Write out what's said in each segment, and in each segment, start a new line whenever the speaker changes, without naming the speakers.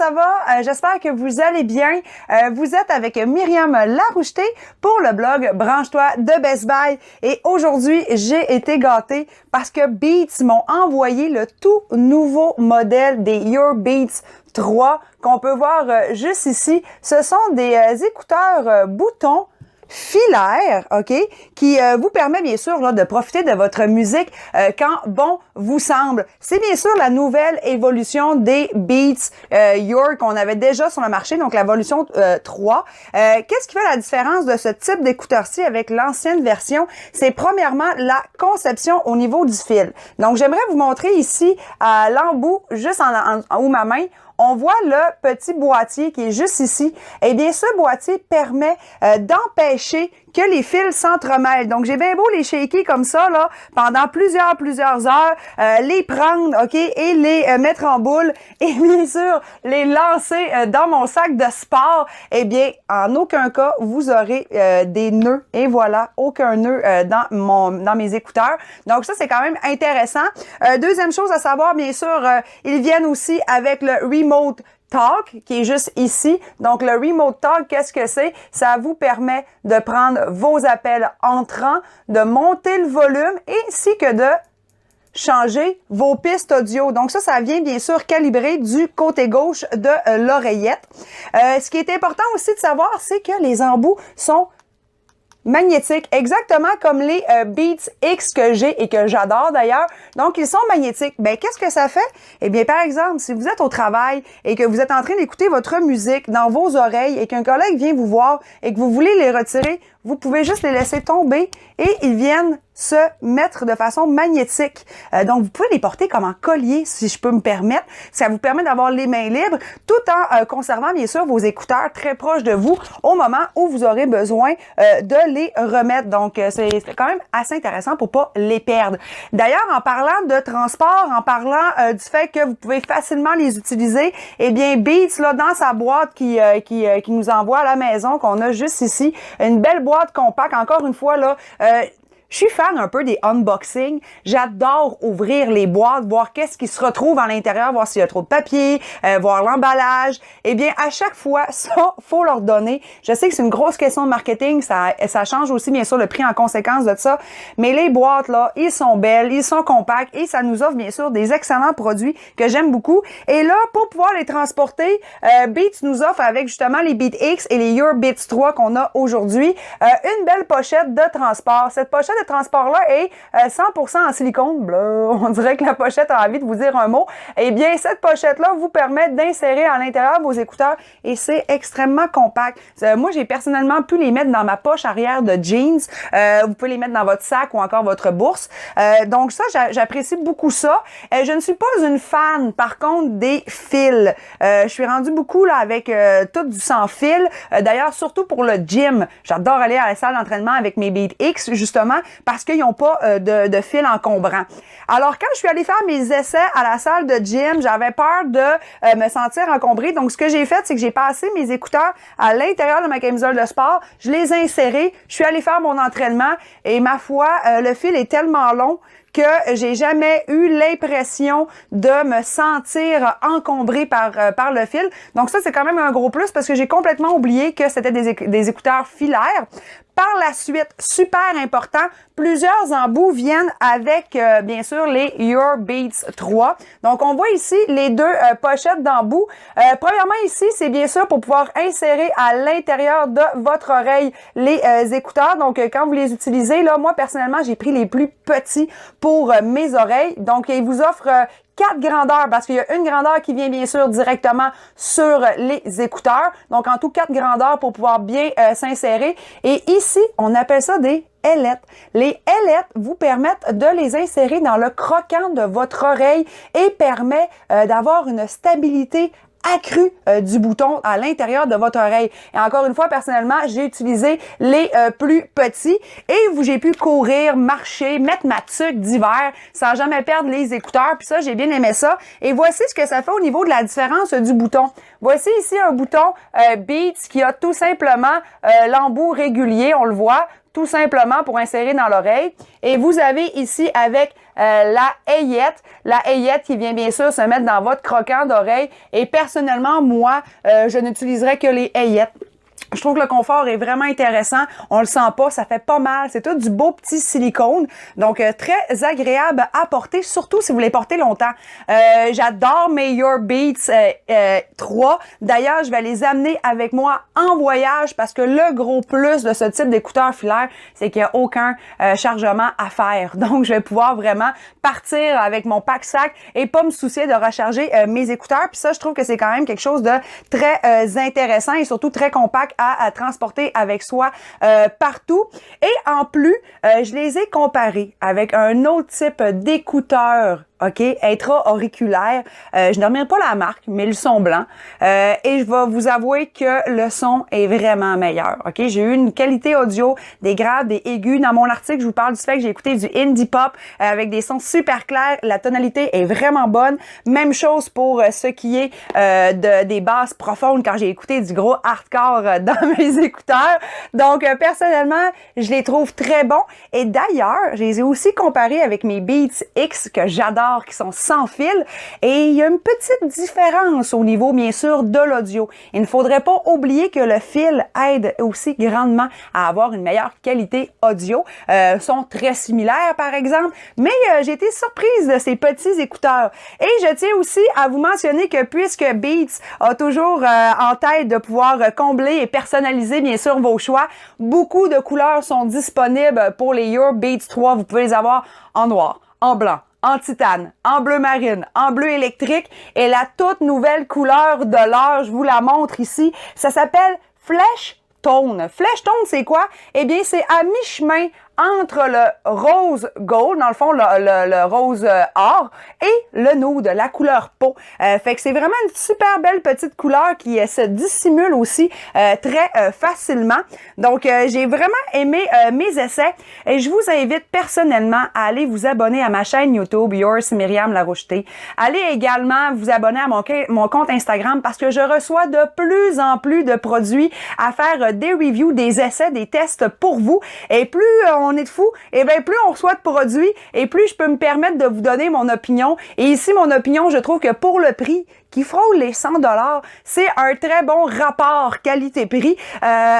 ça va? J'espère que vous allez bien. Vous êtes avec Myriam Laroucheté pour le blog Branche-toi de Best Buy. Et aujourd'hui, j'ai été gâtée parce que Beats m'ont envoyé le tout nouveau modèle des Your Beats 3 qu'on peut voir juste ici. Ce sont des écouteurs boutons filaire, OK, qui vous permet bien sûr là, de profiter de votre musique quand bon vous semble. C'est bien sûr la nouvelle évolution des Beats Your qu'on avait déjà sur le marché, donc l'évolution 3. Qu'est-ce qui fait la différence de ce type d'écouteur-ci avec l'ancienne version? C'est premièrement la conception au niveau du fil. Donc j'aimerais vous montrer ici à l'embout, juste en haut de ma main, on voit le petit boîtier qui est juste ici. Eh bien, ce boîtier permet d'empêcher que les fils s'entremêlent. Donc, j'ai bien beau les shaker comme ça, là, pendant plusieurs heures, les prendre, OK, et les mettre en boule, et bien sûr, les lancer dans mon sac de sport. Eh bien, en aucun cas, vous aurez des nœuds, et voilà, aucun nœud dans mes écouteurs. Donc, ça, c'est quand même intéressant. Deuxième chose à savoir, bien sûr, ils viennent aussi avec le Remote Talk, qui est juste ici. Donc, le Remote Talk, qu'est-ce que c'est? Ça vous permet de prendre vos appels entrants, de monter le volume ainsi que de changer vos pistes audio. Donc, ça vient bien sûr calibrer du côté gauche de l'oreillette. Ce qui est important aussi de savoir, c'est que les embouts sont magnétiques, exactement comme les Beats X que j'ai et que j'adore d'ailleurs. Donc, ils sont magnétiques. Ben, qu'est-ce que ça fait? Eh bien, par exemple, si vous êtes au travail et que vous êtes en train d'écouter votre musique dans vos oreilles et qu'un collègue vient vous voir et que vous voulez les retirer, vous pouvez juste les laisser tomber et ils viennent se mettre de façon magnétique. Donc, vous pouvez les porter comme en collier, si je peux me permettre. Ça vous permet d'avoir les mains libres tout en conservant, bien sûr, vos écouteurs très proches de vous au moment où vous aurez besoin de les remettre. Donc, c'est quand même assez intéressant pour pas les perdre. D'ailleurs, en parlant de transport, en parlant du fait que vous pouvez facilement les utiliser, eh bien, Beats, là, dans sa boîte qui nous envoie à la maison, qu'on a juste ici, une belle boîte compacte, encore une fois, là, je suis fan un peu des unboxings. J'adore ouvrir les boîtes, voir qu'est-ce qui se retrouve à l'intérieur, voir s'il y a trop de papier, voir l'emballage. Eh bien, à chaque fois, ça, faut leur donner. Je sais que c'est une grosse question de marketing. Ça change aussi, bien sûr, le prix en conséquence de ça. Mais les boîtes, là, ils sont belles, ils sont compacts et ça nous offre, bien sûr, des excellents produits que j'aime beaucoup. Et là, pour pouvoir les transporter, Beats nous offre avec, justement, les Beats X et les Your Beats 3 qu'on a aujourd'hui, une belle pochette de transport. Cette pochette de transport-là est 100% en silicone. Blah, on dirait que la pochette a envie de vous dire un mot. Eh bien, cette pochette-là vous permet d'insérer à l'intérieur vos écouteurs et c'est extrêmement compact. Moi, j'ai personnellement pu les mettre dans ma poche arrière de jeans. Vous pouvez les mettre dans votre sac ou encore votre bourse. Donc ça, j'apprécie beaucoup ça. Je ne suis pas une fan, par contre, des fils. Je suis rendue beaucoup là avec tout du sans fil. D'ailleurs, surtout pour le gym. J'adore aller à la salle d'entraînement avec mes Beats X, justement, parce qu'ils n'ont pas de fil encombrant. Alors, quand je suis allée faire mes essais à la salle de gym, j'avais peur de me sentir encombrée. Donc, ce que j'ai fait, c'est que j'ai passé mes écouteurs à l'intérieur de ma camisole de sport. Je les ai insérés. Je suis allée faire mon entraînement et ma foi, le fil est tellement long que j'ai jamais eu l'impression de me sentir encombrée par le fil. Donc ça, c'est quand même un gros plus parce que j'ai complètement oublié que c'était des écouteurs filaires. Par la suite, super important, plusieurs embouts viennent avec, bien sûr, les Your Beats 3. Donc, on voit ici les deux pochettes d'embouts. Premièrement, ici, c'est bien sûr pour pouvoir insérer à l'intérieur de votre oreille les écouteurs. Donc, quand vous les utilisez, là, moi, personnellement, j'ai pris les plus petits pour mes oreilles. Donc, ils vous offrent 4 grandeurs parce qu'il y a une grandeur qui vient bien sûr directement sur les écouteurs. Donc, en tout, 4 grandeurs pour pouvoir bien s'insérer. Et ici, on appelle ça des ailettes. Les ailettes vous permettent de les insérer dans le croquant de votre oreille et permet d'avoir une stabilité accru du bouton à l'intérieur de votre oreille. Et encore une fois, personnellement, j'ai utilisé les plus petits et j'ai pu courir, marcher, mettre ma tuque d'hiver sans jamais perdre les écouteurs. Puis ça, j'ai bien aimé ça. Et voici ce que ça fait au niveau de la différence du bouton. Voici ici un bouton Beats qui a tout simplement l'embout régulier, on le voit, tout simplement pour insérer dans l'oreille. Et vous avez ici avec la hayette qui vient bien sûr se mettre dans votre croquant d'oreille. Et personnellement, moi, je n'utiliserai que les hayettes. Je trouve que le confort est vraiment intéressant. On le sent pas, ça fait pas mal. C'est tout du beau petit silicone. Donc, très agréable à porter, surtout si vous les portez longtemps. J'adore mes Your Beats 3. D'ailleurs, je vais les amener avec moi en voyage parce que le gros plus de ce type d'écouteurs filaires, c'est qu'il n'y a aucun chargement à faire. Donc, je vais pouvoir vraiment partir avec mon pack-sac et pas me soucier de recharger mes écouteurs. Puis ça, je trouve que c'est quand même quelque chose de très intéressant et surtout très compact à transporter avec soi partout. Et en plus, je les ai comparés avec un autre type d'écouteurs, OK, intra-auriculaire. Je ne remercie pas la marque, mais le son blanc. Et je vais vous avouer que le son est vraiment meilleur, OK? J'ai eu une qualité audio, des graves, des aigus. Dans mon article, je vous parle du fait que j'ai écouté du indie pop avec des sons super clairs. La tonalité est vraiment bonne. Même chose pour ce qui est des basses profondes quand j'ai écouté du gros hardcore dans mes écouteurs. Donc, personnellement, je les trouve très bons. Et d'ailleurs, je les ai aussi comparés avec mes Beats X que j'adore, qui sont sans fil. Et il y a une petite différence au niveau, bien sûr, de l'audio. Il ne faudrait pas oublier que le fil aide aussi grandement à avoir une meilleure qualité audio. Sont très similaires, par exemple. Mais j'ai été surprise de ces petits écouteurs. Et je tiens aussi à vous mentionner que puisque Beats a toujours en tête de pouvoir combler et personnaliser, bien sûr, vos choix, beaucoup de couleurs sont disponibles pour les Your Beats 3. Vous pouvez les avoir en noir, en blanc, en titane, en bleu marine, en bleu électrique et la toute nouvelle couleur de l'heure, je vous la montre ici, ça s'appelle Flesh Tone. Flesh Tone, c'est quoi? Eh bien, c'est à mi-chemin entre le rose gold, dans le fond, le rose or, et le nude, la couleur peau. Fait que c'est vraiment une super belle petite couleur qui se dissimule aussi très facilement. Donc, j'ai vraiment aimé mes essais et je vous invite personnellement à aller vous abonner à ma chaîne YouTube, Yours Myriam Laroucheté. Allez également vous abonner à mon compte Instagram parce que je reçois de plus en plus de produits à faire des reviews, des essais, des tests pour vous. Et plus on est de fou, et bien plus on reçoit de produits et plus je peux me permettre de vous donner mon opinion. Et ici, mon opinion, je trouve que pour le prix qui frôle les 100$, c'est un très bon rapport qualité-prix.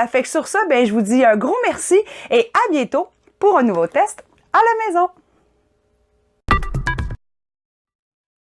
Fait que sur ça, ben je vous dis un gros merci et à bientôt pour un nouveau test à la maison.